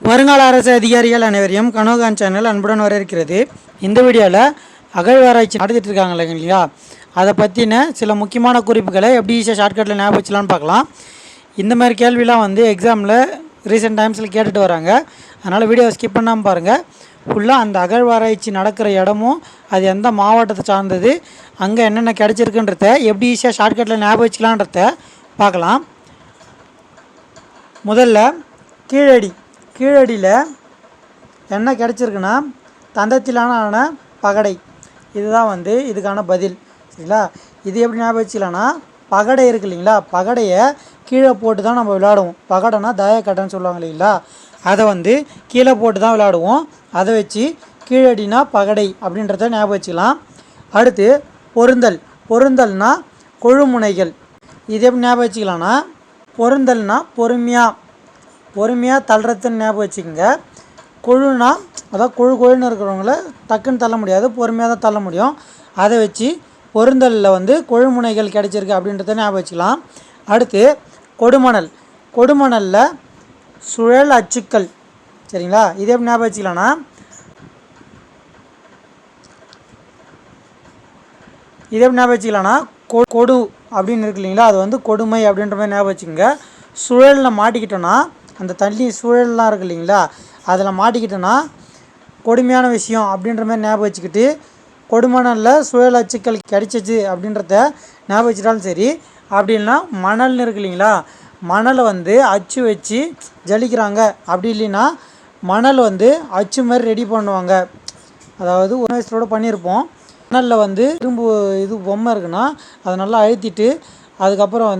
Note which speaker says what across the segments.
Speaker 1: வருங்கால அரசு அதிகாரிகள் அனைவரையும் கனோகான் சேனல் அன்புடன் வரவேற்கிறது. இந்த வீடியோவில் அகழ்வாராய்ச்சி நடத்திட்டு இருக்காங்க இல்லைங்களா, அதை பற்றின சில முக்கியமான குறிப்புகளை எப்படி ஈஸியாக ஷார்ட்கட்டில் ஞாபகம் வச்சலான்னு பார்க்கலாம். இந்த மாதிரி கேள்விலாம் எக்ஸாமில் ரீசெண்ட் டைம்ஸில் கேட்டுட்டு வராங்க. அதனால் வீடியோவை ஸ்கிப் பண்ணாமல் பாருங்கள். ஃபுல்லாக அந்த அகழ்வாராய்ச்சி நடக்கிற இடமும் அது எந்த மாவட்டத்தை சார்ந்தது, அங்கே என்னென்ன கிடச்சிருக்குன்றத எப்படி ஈஸியாக ஷார்ட்கட்டில் ஞாபகம் வச்சுக்கலான்றத பார்க்கலாம். முதல்ல கீழடியில் என்ன கிடச்சிருக்குன்னா தந்தத்திலான பகடை. இதுதான் இதுக்கான பதில். சரிங்களா, இது எப்படி ஞாபகம் வச்சுக்கலான்னா, பகடை இருக்குது இல்லைங்களா, பகடையை கீழே போட்டு தான் நம்ம விளையாடுவோம். பகடைனா தாயக்கட்டைன்னு சொல்லுவாங்க இல்லைங்களா, அதை கீழே போட்டு தான் விளையாடுவோம். அதை வச்சு கீழடினா பகடை அப்படின்றத ஞாபகம் வச்சுக்கலாம். அடுத்து பொருந்தல்னா கொழுமுனைகள். இது எப்படி ஞாபகம் வச்சுக்கலான்னா, பொருந்தல்னா பொறுமையாக தள்ளுறதுன்னு ஞாபகம் வச்சுக்கோங்க. கொழுனா அதாவது கொழுன்னு இருக்கிறவங்கள டக்குன்னு தள்ள முடியாது, பொறுமையாக தான் தள்ள முடியும். அதை வச்சு பொருந்தலில் கொழுமுனைகள் கிடைச்சிருக்கு அப்படின்றத ஞாபகம் வச்சுக்கலாம். அடுத்து கொடுமணலில் சுழல் அச்சுக்கள். சரிங்களா, இது எப்படி ஞாபகம் வச்சுக்கலான்னா, கொடு அப்படின்னு இருக்கு இல்லைங்களா, அது கொடுமை அப்படின்ற மாதிரி ஞாபகம் வச்சுக்கோங்க. சுழலில் மாட்டிக்கிட்டோன்னா, அந்த தண்ணி சுழல்லாம் இருக்குது இல்லைங்களா, அதில் மாட்டிக்கிட்டோன்னா கொடுமையான விஷயம் அப்படின்ற மாதிரி ஞாபகம் வச்சுக்கிட்டு, கொடுமணலில் சுழல் அச்சுக்கள் கிடைச்சிச்சு அப்படின்றத ஞாபகம் வச்சுட்டாலும் சரி. அப்படின்னா மணல்னு இருக்குது இல்லைங்களா, மணலை அச்சு வச்சு ஜலிக்கிறாங்க. அப்படி இல்லைன்னா மணல் அச்சு மாதிரி ரெடி பண்ணுவாங்க. அதாவது ஒரு வயசுலோடு பண்ணியிருப்போம். மணலில் இரும்பு பொம்மை இருக்குன்னா அதை நல்லா அழுத்திட்டு அதுக்கப்புறம்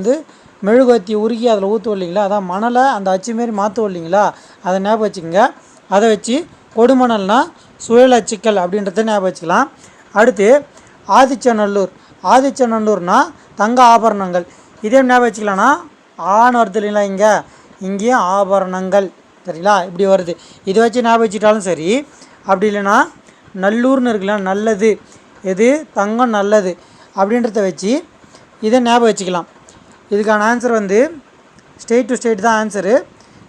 Speaker 1: மெழுகுவத்தி உருக்கி அதில் ஊற்றுவோம் இல்லைங்களா, அதான் மணலை அந்த அச்சு மாரி மாற்றுவோம் இல்லைங்களா, அதை ஞாபகம் வச்சுக்கோங்க. அதை வச்சு கொடுமணல்னால் சுழல் அச்சுக்கள் அப்படின்றத ஞாபகம் வச்சுக்கலாம். அடுத்து ஆதிச்சநல்லூர்னால் தங்க ஆபரணங்கள். இதே ஞாபகம் வச்சுக்கலாம்னா, ஆண் வருது இல்லைங்களா, இங்கேயும் ஆபரணங்கள். சரிங்களா, இப்படி வருது. இதை வச்சு ஞாபகம் வச்சுட்டாலும் சரி. அப்படி இல்லைன்னா நல்லூர்னு இருக்குல்ல, நல்லது எது தங்கம் நல்லது அப்படின்றத வச்சு இதை ஞாபகம் வச்சுக்கலாம். இதுக்கான ஆன்சர் ஸ்டேட் டு ஸ்டேட் தான் ஆன்சரு.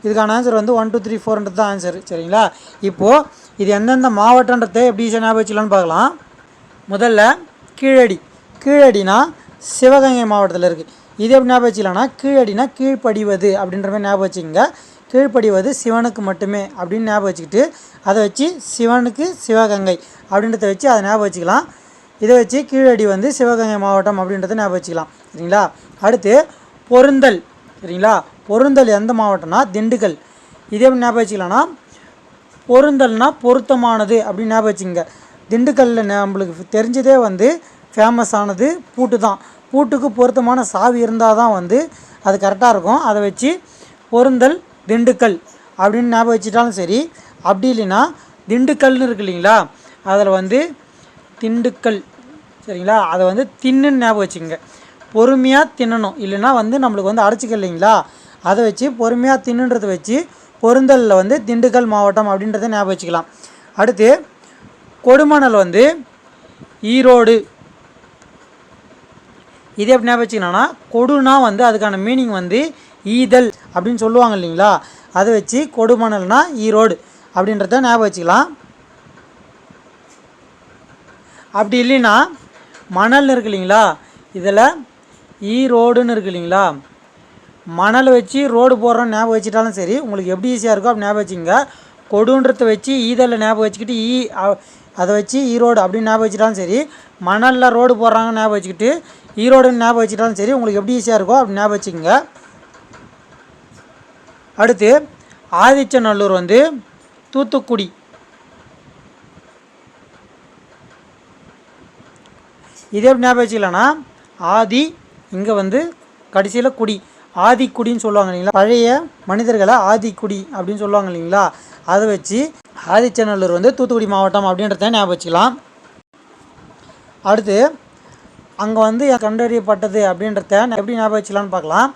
Speaker 1: இதுக்கான ஆன்சர் 1 2 3 4 தான் ஆன்சரு. சரிங்களா, இப்போது இது எந்தெந்த மாவட்டன்றதை எப்படி ஈஸியாக ஞாபகம் வச்சுக்கலான்னு பார்க்கலாம். முதல்ல கீழடினா சிவகங்கை மாவட்டத்தில் இருக்குது. இது எப்படி ஞாபகம் வச்சுக்கலாம்னா, கீழடினா கீழ்ப்படிவது அப்படின்ற மாதிரி ஞாபகம் வச்சுக்கோங்க. கீழ்ப்படிவது சிவனுக்கு மட்டுமே அப்படின்னு ஞாபகம் வச்சுக்கிட்டு அதை வச்சு சிவனுக்கு சிவகங்கை அப்படின்றத வச்சு அதை ஞாபகம் வச்சுக்கலாம். இதை வச்சு கீழடி சிவகங்கை மாவட்டம் அப்படின்றத ஞாபகம் வச்சுக்கலாம். சரிங்களா, அடுத்து பொருந்தல். சரிங்களா, பொருந்தல் எந்த மாவட்டம்னா திண்டுக்கல். இதே ஞாபகம் வச்சுக்கலாம்னா, பொருந்தல்னா பொருத்தமானது அப்படின்னு ஞாபகம் வச்சுக்கோங்க. திண்டுக்கல்லில் நம்மளுக்கு தெரிஞ்சதே ஃபேமஸ் ஆனது பூட்டு தான். பூட்டுக்கு பொருத்தமான சாவி இருந்தால் தான் அது கரெக்டாக இருக்கும். அதை வச்சு பொருந்தல் திண்டுக்கல் அப்படின்னு ஞாபகம் வச்சுட்டாலும் சரி. அப்படி இல்லைன்னா திண்டுக்கல்னு இருக்கு இல்லைங்களா, அதில் திண்டுக்கல். சரிங்களா, அதை தின்னுன்னு ஞாபகம் வச்சுக்கோங்க. பொறுமையாக தின்னணும், இல்லைன்னா நம்மளுக்கு அடைச்சிக்க இல்லைங்களா, அதை வச்சு பொறுமையாக தின்னுன்றதை வச்சு பொருந்தலில் திண்டுக்கல் மாவட்டம் அப்படின்றத ஞாபகம் வச்சுக்கலாம். அடுத்து கொடுமணல் ஈரோடு. இது எப்படி ஞாபகம் வச்சுக்கலாம்னா, கொடுனா அதுக்கான மீனிங் ஈதல் அப்படின்னு சொல்லுவாங்க இல்லைங்களா, அதை வச்சு கொடுமணல்னா ஈரோடு அப்படின்றத ஞாபகம் வச்சுக்கலாம். அப்படி இல்லைன்னா மணல்னு இருக்கு இல்லைங்களா, இதில் ஈரோடுன்னு இருக்கு இல்லைங்களா, மணல் வச்சு ரோடு போடுறோன்னு ஞாபகம் வச்சுட்டாலும் சரி. உங்களுக்கு எப்படி ஞாபகம் இருக்கோ அப்படி ஞாபகம் வச்சுங்க. கொடுன்றதை வச்சு ஈதலில் ஞாபகம் வச்சுக்கிட்டு அதை வச்சு ஈரோடு அப்படின்னு ஞாபகம் வச்சுட்டாலும் சரி. மணலில் ரோடு போடுறாங்கன்னு ஞாபகம் வச்சுக்கிட்டு ஈரோடுன்னு ஞாபகம் வச்சுட்டாலும் சரி. உங்களுக்கு எப்படி இருக்கோ அப்படி ஞாபகம் வச்சுக்கோங்க. அடுத்து ஆதிச்சநல்லூர் தூத்துக்குடி. இதே எப்படி ஞாபகம் வச்சுக்கலாம்னா, ஆதி இங்கே கடைசியில் குடி, ஆதிக்குடின்னு சொல்லுவாங்க இல்லைங்களா, பழைய மனிதர்களை ஆதிக்குடி அப்படின்னு சொல்லுவாங்க இல்லைங்களா, அதை வச்சு ஆதிச்சநல்லூர் தூத்துக்குடி மாவட்டம் அப்படின்றத ஞாபகம் வச்சுக்கலாம். அடுத்து அங்கே கண்டறியப்பட்டது அப்படின்றத எப்படி ஞாபகம் வச்சுக்கலான்னு பார்க்கலாம்.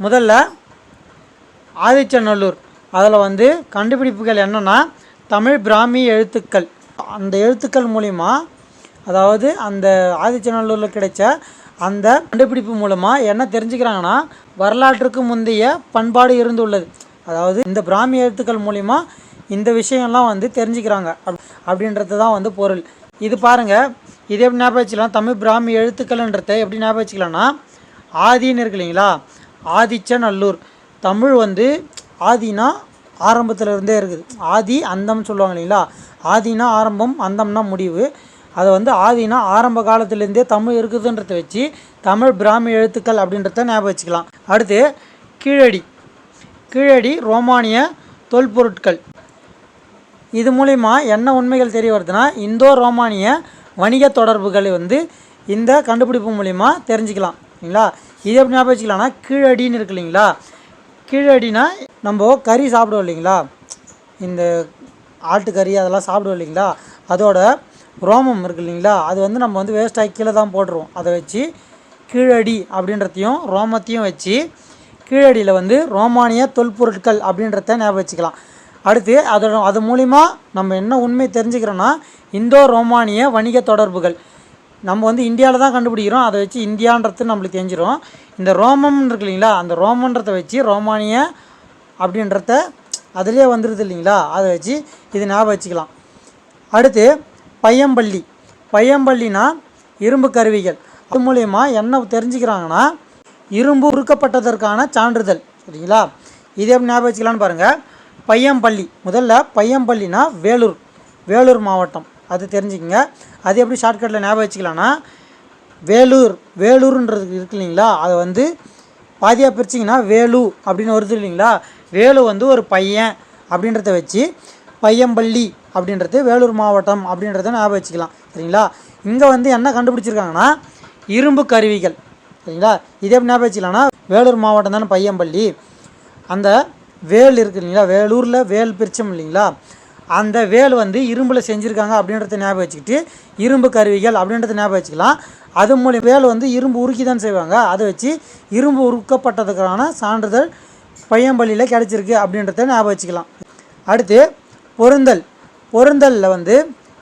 Speaker 1: முதல்ல ஆதிச்சநல்லூர், அதில் கண்டுபிடிப்புகள் என்னென்னா தமிழ் பிராமி எழுத்துக்கள். அந்த எழுத்துக்கள் மூலிமா, அதாவது அந்த ஆதிச்சநல்லூரில் கிடைச்ச அந்த கண்டுபிடிப்பு மூலமாக என்ன தெரிஞ்சுக்கிறாங்கன்னா, வரலாற்றுக்கு முந்தைய பண்பாடு இருந்துள்ளது. அதாவது இந்த பிராமி எழுத்துக்கள் மூலிமா இந்த விஷயம்லாம் வந்து தெரிஞ்சுக்கிறாங்க அப்படின்றது தான் வந்து பொருள். இது பாருங்கள், இது எப்படி ஞாபகம் வச்சுக்கலாம், தமிழ் பிராமி எழுத்துக்கள்ன்றத எப்படி ஞாபகம் வச்சுக்கலாம்னா, ஆதின்னு இருக்கு இல்லைங்களா, ஆதிச்சநல்லூர். தமிழ் வந்து ஆதினா ஆரம்பத்தில் இருந்தே இருக்குது. ஆதி அந்தம்னு சொல்லுவாங்க இல்லைங்களா, ஆதினா ஆரம்பம், அந்தம்னா முடிவு. அதை வந்து ஆதினா ஆரம்ப காலத்துலேருந்தே தமிழ் இருக்குதுன்றத வச்சு தமிழ் பிராமி எழுத்துக்கள் அப்படின்றத ஞாபகம் வச்சுக்கலாம். அடுத்து கீழடி. கீழடி ரோமானிய தொல்பொருட்கள். இது மூலிமா என்ன உண்மைகள் தெரிய வருதுன்னா, இந்தோ ரோமானிய வணிக தொடர்புகளை வந்து இந்த கண்டுபிடிப்பு மூலிமா தெரிஞ்சுக்கலாம் இல்லைங்களா. இது எப்படி ஞாபகம் வச்சுக்கலாம்னா, கீழடின்னு இருக்கு இல்லைங்களா, கீழடினா நம்ம கறி சாப்பிடுவோம் இல்லைங்களா, இந்த ஆட்டுக்கறி அதெல்லாம் சாப்பிடுவோம் இல்லைங்களா, அதோட ரோமம் இருக்குது இல்லைங்களா, அது வந்து நம்ம வந்து வேஸ்ட்டாகி கீழே தான் போடுறோம். அதை வச்சு கீழடி அப்படின்றதையும் ரோமத்தையும் வச்சு கீழடியில் வந்து ரோமானிய தொல்பொருட்கள் அப்படின்றத ஞாபகம் வச்சுக்கலாம். அடுத்து அது மூலிமா நம்ம என்ன உண்மை தெரிஞ்சுக்கிறோன்னா, இந்தோ ரோமானிய வணிக தொடர்புகள். நம்ம வந்து இந்தியாவில் தான் கண்டுபிடிக்கிறோம், அதை வச்சு இந்தியான்றது நம்மளுக்கு தெரிஞ்சிடும். இந்த ரோமம் இருக்கு இல்லைங்களா, அந்த ரோமன்றதை வச்சு ரோமானிய அப்படின்றத அதிலே வந்துடுது இல்லைங்களா, அதை வச்சு இது ஞாபகம் வச்சுக்கலாம். அடுத்து பையம்பள்ளி. பையம்பள்ளினா இரும்பு கருவிகள். அது மூலயமா என்ன தெரிஞ்சுக்கிறாங்கன்னா, இரும்பு உருக்கப்பட்டதற்கான சான்றிதழ். சரிங்களா, இது எப்படி ஞாபகம் வச்சுக்கலான்னு பாருங்கள். பையம்பள்ளி, முதல்ல பையம்பள்ளினா வேலூர், வேலூர் மாவட்டம், அது தெரிஞ்சுக்கங்க. அது எப்படி ஷார்ட்கட்டில் ஞாபகம் வச்சுக்கலான்னா, வேலூர்ன்றது இருக்கு இல்லைங்களா, அதை வந்து பாதியாக பிரிச்சிங்கன்னா வேலு அப்படின்னு வருது இல்லைங்களா, வேலு வந்து ஒரு பையன் அப்படின்றத வச்சு பையம்பள்ளி அப்படின்றது வேலூர் மாவட்டம் அப்படின்றத ஞாபகம் வச்சுக்கலாம். சரிங்களா, இங்கே வந்து என்ன கண்டுபிடிச்சிருக்காங்கன்னா, இரும்பு கருவிகள். சரிங்களா, இதே எப்படி ஞாபகம் வச்சுக்கலாம்னா, வேலூர் மாவட்டம் தானே பையம்பள்ளி. அந்த வேல் இருக்குது இல்லைங்களா, வேலூரில் வேல் பிரிச்சோம் இல்லைங்களா, அந்த வேல் வந்து இரும்பில் செஞ்சுருக்காங்க அப்படின்றத ஞாபகம் வச்சுக்கிட்டு இரும்பு கருவிகள் அப்படின்றத ஞாபகம் வச்சுக்கலாம். அது மூலம் வேல் வந்து இரும்பு உருக்கி தான் செய்வாங்க, அதை வச்சு இரும்பு உருக்கப்பட்டதுக்கான சான்றிதழ் பையம்பள்ளியில் கிடச்சிருக்கு அப்படின்றத ஞாபகம் வச்சுக்கலாம். அடுத்து பொருந்தல். பொருந்தலில் வந்து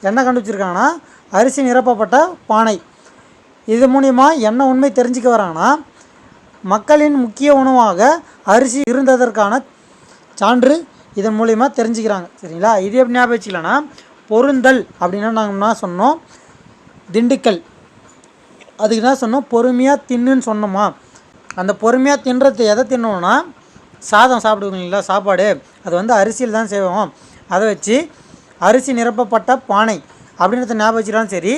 Speaker 1: என்ன கண்டுபிடிச்சிருக்காங்கன்னா, அரிசி நிரப்பப்பட்ட பானை. இது மூலிமா என்ன உண்மை தெரிஞ்சுக்க வராங்கன்னா, மக்களின் முக்கிய உணவாக அரிசி இருந்ததற்கான சான்று இதன் மூலிமா தெரிஞ்சுக்கிறாங்க. சரிங்களா, இது எப்படி ஞாபகம் வச்சுக்கலாம்னா, பொருந்தல் அப்படின்னா நாங்கள் என்ன சொன்னோம், திண்டுக்கல். அதுக்கு என்ன சொன்னோம், பொறுமையாக தின்னுன்னு சொன்னோமா, அந்த பொறுமையாக தின்றது எதை தின்னோம்னா, சாதம் சாப்பிடுவோம் இல்லைங்களா, சாப்பாடு, அது வந்து அரிசியில் தான் செய்வோம். அதை வச்சு அரிசி நிரப்பப்பட்ட பானை அப்படின்றத ஞாபகம் வச்சுக்கலாம். சரி,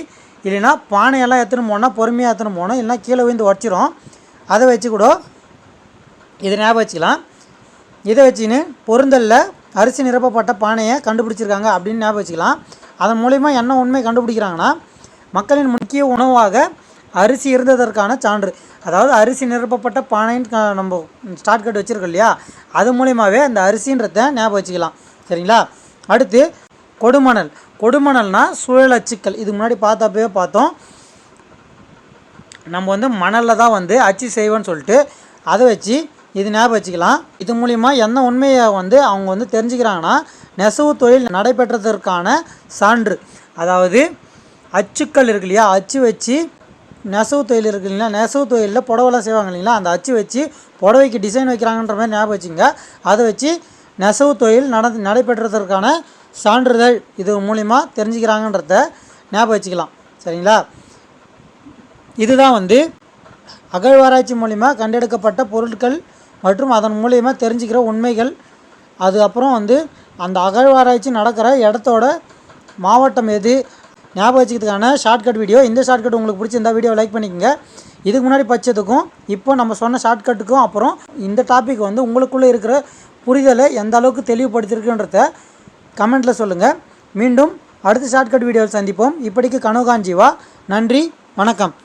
Speaker 1: இல்லைன்னா பானையெல்லாம் எடுத்துன்னு போனால் பொறுமையாக எடுத்துன்னு போகணும், இல்லைனா கீழே விழுந்து உடச்சிரும். அதை வச்சு கூட இதை ஞாபகம் வச்சுக்கலாம். இதை வச்சுன்னு பொருந்தலில் அரிசி நிரப்பப்பட்ட பானையை கண்டுபிடிச்சிருக்காங்க அப்படின்னு ஞாபகம் வச்சுக்கலாம். அதன் மூலிமா என்ன உண்மை கண்டுபிடிக்கிறாங்கன்னா, மக்களின் முக்கிய உணவாக அரிசி இருந்ததற்கான சான்று. அதாவது அரிசி நிரப்பப்பட்ட பானைன்னு நம்ம ஸ்டார்ட் கட் வச்சுருக்கோம் இல்லையா, அது மூலிமாவே அந்த அரிசின்றத ஞாபகம் வச்சுக்கலாம். சரிங்களா, அடுத்து கொடுமணல். கொடுமணல்னால் சுழல் அச்சுக்கள். இதுக்கு முன்னாடி பார்த்தோம், நம்ம வந்து மணலில் தான் வந்து அச்சு செய்வோன்னு சொல்லிட்டு அதை வச்சு இது ஞாபகம் வச்சுக்கலாம். இது மூலிமா என்ன உண்மையை வந்து அவங்க வந்து தெரிஞ்சுக்கிறாங்கன்னா, நெசவு தொழில் நடைபெற்றதற்கான சான்று. அதாவது அச்சுக்கள் இருக்கு இல்லையா, அச்சு வச்சு நெசவு தொழில் இருக்கு இல்லைங்களா, நெசவு தொழிலில் புடவைலாம் செய்வாங்க இல்லைங்களா, அந்த அச்சு வச்சு புடவைக்கு டிசைன் வைக்கிறாங்கன்ற மாதிரி ஞாபகம் வச்சுங்க. அதை வச்சு நெசவு தொழில் நடைபெற்றதற்கான சான்றிதழ் இது மூலிமா தெரிஞ்சுக்கிறாங்கன்றத ஞாபகம் வச்சுக்கலாம். சரிங்களா, இதுதான் வந்து அகழ்வாராய்ச்சி மூலிமா கண்டெடுக்கப்பட்ட பொருட்கள் மற்றும் அதன் மூலிமா தெரிஞ்சுக்கிற உண்மைகள். அதுக்கப்புறம் வந்து அந்த அகழ்வாராய்ச்சி நடக்கிற இடத்தோட மாவட்டம் எது ஞாபகம் வச்சுக்கிறதுக்கான ஷார்ட்கட் வீடியோ. இந்த ஷார்ட்கட் உங்களுக்கு பிடிச்சிருந்தா வீடியோ லைக் பண்ணிக்கோங்க. இதுக்கு முன்னாடி படித்ததுக்கும் இப்போ நம்ம சொன்ன ஷார்ட்கட்டுக்கும் அப்புறம் இந்த டாபிக் வந்து உங்களுக்குள்ளே இருக்கிற புரிதலை எந்த அளவுக்கு தெளிவுபடுத்திருக்குன்றத கமெண்ட்டில் சொல்லுங்கள். மீண்டும் அடுத்த ஷார்ட்கட் வீடியோவில் சந்திப்போம். இப்படிக்கு கனோகான் ஜீவா. நன்றி, வணக்கம்.